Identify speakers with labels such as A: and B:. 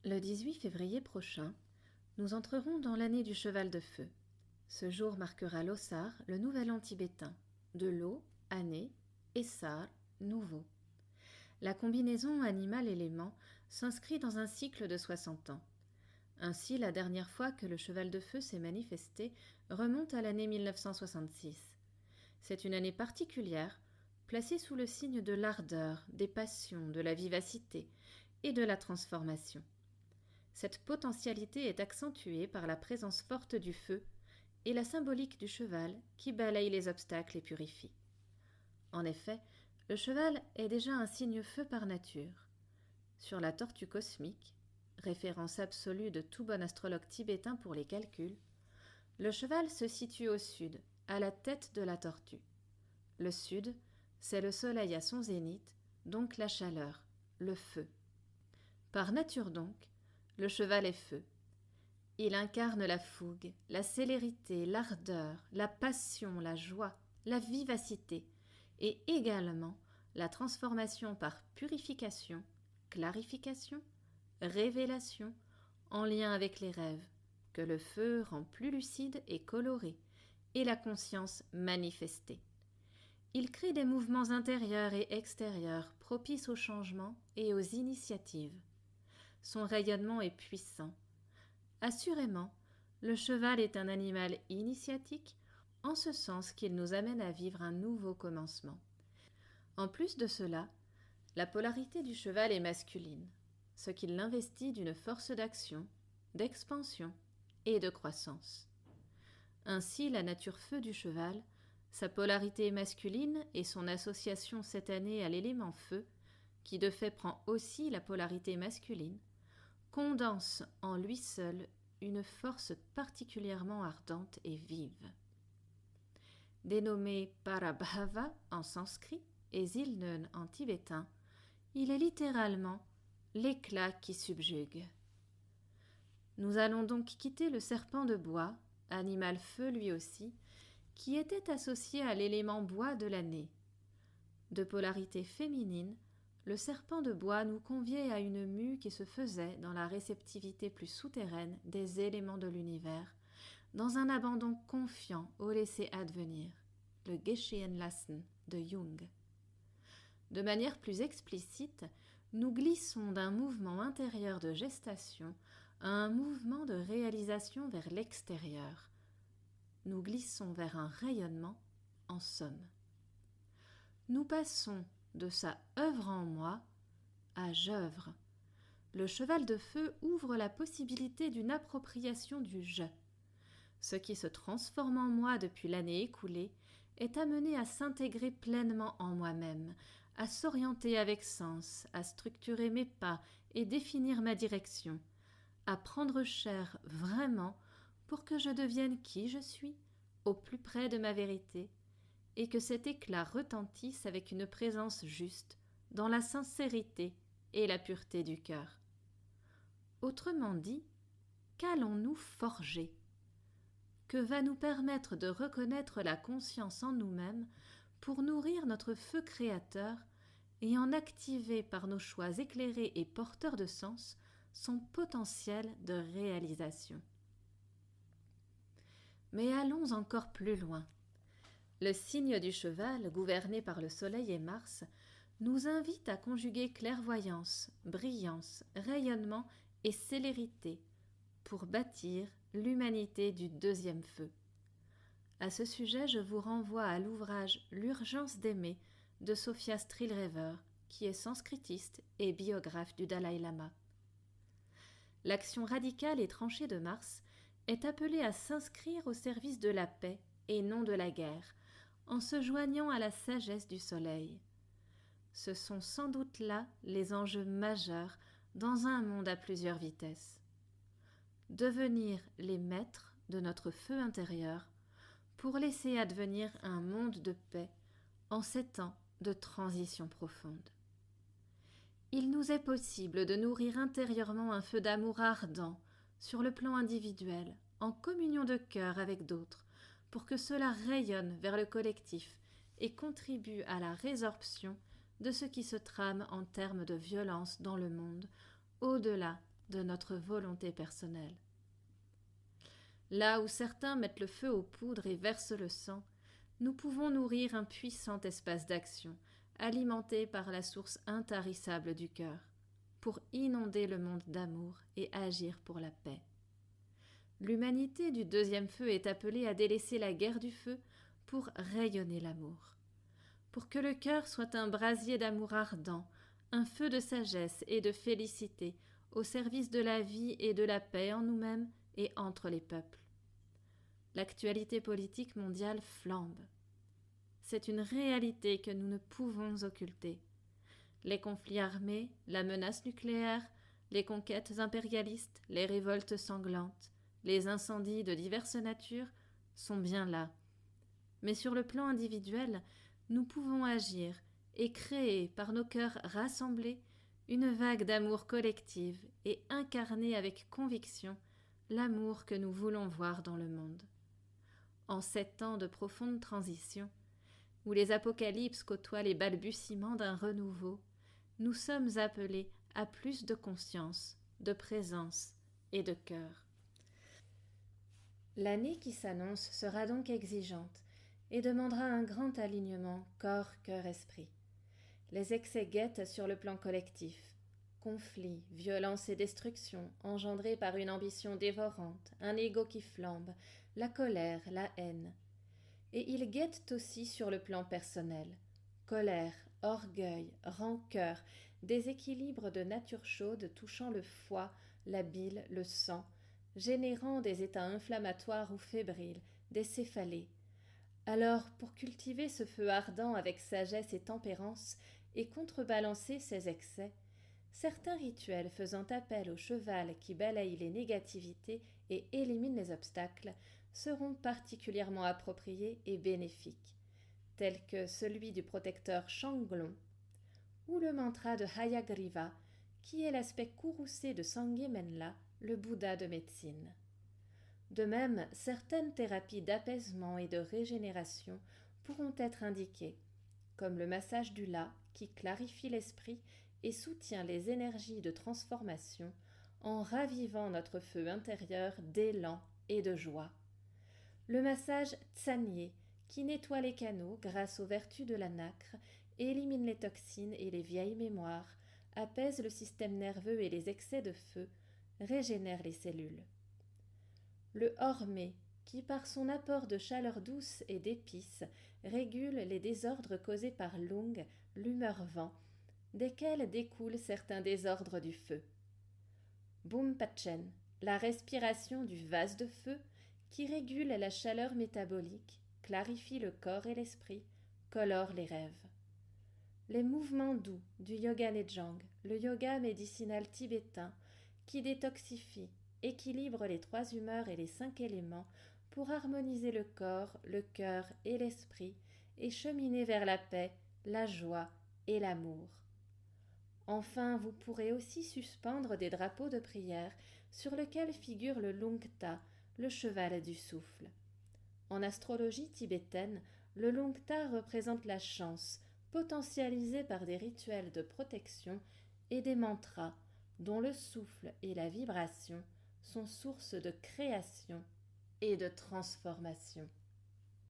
A: Le 18 février prochain, nous entrerons dans l'année du cheval de feu. Ce jour marquera Losar, le nouvel an tibétain, de Lo, année, et Sar, nouveau. La combinaison animal-élément s'inscrit dans un cycle de 60 ans. Ainsi, la dernière fois que le cheval de feu s'est manifesté remonte à l'année 1966. C'est une année particulière, placée sous le signe de l'ardeur, des passions, de la vivacité et de la transformation. Cette potentialité est accentuée par la présence forte du feu et la symbolique du cheval qui balaye les obstacles et purifie. En effet, le cheval est déjà un signe feu par nature. Sur la tortue cosmique, référence absolue de tout bon astrologue tibétain pour les calculs, le cheval se situe au sud, à la tête de la tortue. Le sud, c'est le soleil à son zénith, donc la chaleur, le feu. Par nature donc, le cheval est feu. Il incarne la fougue, la célérité, l'ardeur, la passion, la joie, la vivacité, et également la transformation par purification, clarification, révélation, en lien avec les rêves, que le feu rend plus lucide et coloré, et la conscience manifestée. Il crée des mouvements intérieurs et extérieurs propices au changement et aux initiatives. Son rayonnement est puissant. Assurément, le cheval est un animal initiatique, en ce sens qu'il nous amène à vivre un nouveau commencement. En plus de cela, la polarité du cheval est masculine, ce qui l'investit d'une force d'action, d'expansion et de croissance. Ainsi, la nature feu du cheval, sa polarité masculine et son association cette année à l'élément feu, qui de fait prend aussi la polarité masculine, condense en lui seul une force particulièrement ardente et vive. Dénommé Parabhava en sanskrit et Zilnön en tibétain, il est littéralement l'éclat qui subjugue. Nous allons donc quitter le serpent de bois, animal feu lui aussi, qui était associé à l'élément bois de l'année. De polarité féminine, le serpent de bois nous conviait à une mue qui se faisait dans la réceptivité plus souterraine des éléments de l'univers, dans un abandon confiant au laisser advenir, le Geschehen-lassen de Jung. De manière plus explicite, nous glissons d'un mouvement intérieur de gestation à un mouvement de réalisation vers l'extérieur. Nous glissons vers un rayonnement, en somme. Nous passons de sa œuvre en moi à j'œuvre. Le cheval de feu ouvre la possibilité d'une appropriation du je. Ce qui se transforme en moi depuis l'année écoulée est amené à s'intégrer pleinement en moi-même, à s'orienter avec sens, à structurer mes pas et définir ma direction, à prendre chair vraiment pour que je devienne qui je suis, au plus près de ma vérité, et que cet éclat retentisse avec une présence juste, dans la sincérité et la pureté du cœur. Autrement dit, qu'allons-nous forger ? Que va nous permettre de reconnaître la conscience en nous-mêmes pour nourrir notre feu créateur et en activer par nos choix éclairés et porteurs de sens son potentiel de réalisation. Mais allons encore plus loin. Le signe du cheval, gouverné par le soleil et Mars, nous invite à conjuguer clairvoyance, brillance, rayonnement et célérité pour bâtir l'humanité du deuxième feu. À ce sujet, je vous renvoie à l'ouvrage L'urgence d'aimer de Sophia Streelrever, qui est sanskritiste et biographe du Dalai Lama. L'action radicale et tranchée de Mars est appelée à s'inscrire au service de la paix et non de la guerre, en se joignant à la sagesse du soleil. Ce sont sans doute là les enjeux majeurs dans un monde à plusieurs vitesses. Devenir les maîtres de notre feu intérieur pour laisser advenir un monde de paix en ces temps de transition profonde. Il nous est possible de nourrir intérieurement un feu d'amour ardent sur le plan individuel, en communion de cœur avec d'autres, pour que cela rayonne vers le collectif et contribue à la résorption de ce qui se trame en termes de violence dans le monde, au-delà de notre volonté personnelle. Là où certains mettent le feu aux poudres et versent le sang, nous pouvons nourrir un puissant espace d'action, alimenté par la source intarissable du cœur, pour inonder le monde d'amour et agir pour la paix. L'humanité du deuxième feu est appelée à délaisser la guerre du feu pour rayonner l'amour. Pour que le cœur soit un brasier d'amour ardent, un feu de sagesse et de félicité au service de la vie et de la paix en nous-mêmes et entre les peuples. L'actualité politique mondiale flambe. C'est une réalité que nous ne pouvons occulter. Les conflits armés, la menace nucléaire, les conquêtes impérialistes, les révoltes sanglantes, les incendies de diverses natures sont bien là. Mais sur le plan individuel, nous pouvons agir et créer par nos cœurs rassemblés une vague d'amour collective et incarner avec conviction l'amour que nous voulons voir dans le monde. En ces temps de profonde transition, où les apocalypses côtoient les balbutiements d'un renouveau, nous sommes appelés à plus de conscience, de présence et de cœur. L'année qui s'annonce sera donc exigeante et demandera un grand alignement corps, cœur, esprit. Les excès guettent sur le plan collectif. Conflits, violences et destructions engendrés par une ambition dévorante, un ego qui flambe, la colère, la haine. Et ils guettent aussi sur le plan personnel. Colère, orgueil, rancœur, déséquilibre de nature chaude touchant le foie, la bile, le sang, générant des états inflammatoires ou fébriles, des céphalées. Alors, pour cultiver ce feu ardent avec sagesse et tempérance et contrebalancer ces excès, certains rituels faisant appel au cheval qui balaye les négativités et élimine les obstacles seront particulièrement appropriés et bénéfiques, tels que celui du protecteur Shanglon ou le mantra de Hayagriva, qui est l'aspect courroucé de Sangye Menla, le Bouddha de médecine. De même, certaines thérapies d'apaisement et de régénération pourront être indiquées, comme le massage du La qui clarifie l'esprit et soutient les énergies de transformation en ravivant notre feu intérieur d'élan et de joie. Le massage Tsanye qui nettoie les canaux grâce aux vertus de la nacre, élimine les toxines et les vieilles mémoires, apaise le système nerveux et les excès de feu, régénère les cellules. Le Hormé, qui par son apport de chaleur douce et d'épices régule les désordres causés par l'ung, l'humeur-vent, desquels découlent certains désordres du feu. Bumpachen, la respiration du vase de feu, qui régule la chaleur métabolique, clarifie le corps et l'esprit, colore les rêves. Les mouvements doux du yoga Nejang, le yoga médicinal tibétain, qui détoxifie, équilibre les 3 humeurs et les 5 éléments pour harmoniser le corps, le cœur et l'esprit et cheminer vers la paix, la joie et l'amour. Enfin, vous pourrez aussi suspendre des drapeaux de prière sur lesquels figure le Lungta, le cheval du souffle. En astrologie tibétaine, le Lungta représente la chance, potentialisée par des rituels de protection et des mantras, dont le souffle et la vibration sont source de création et de transformation.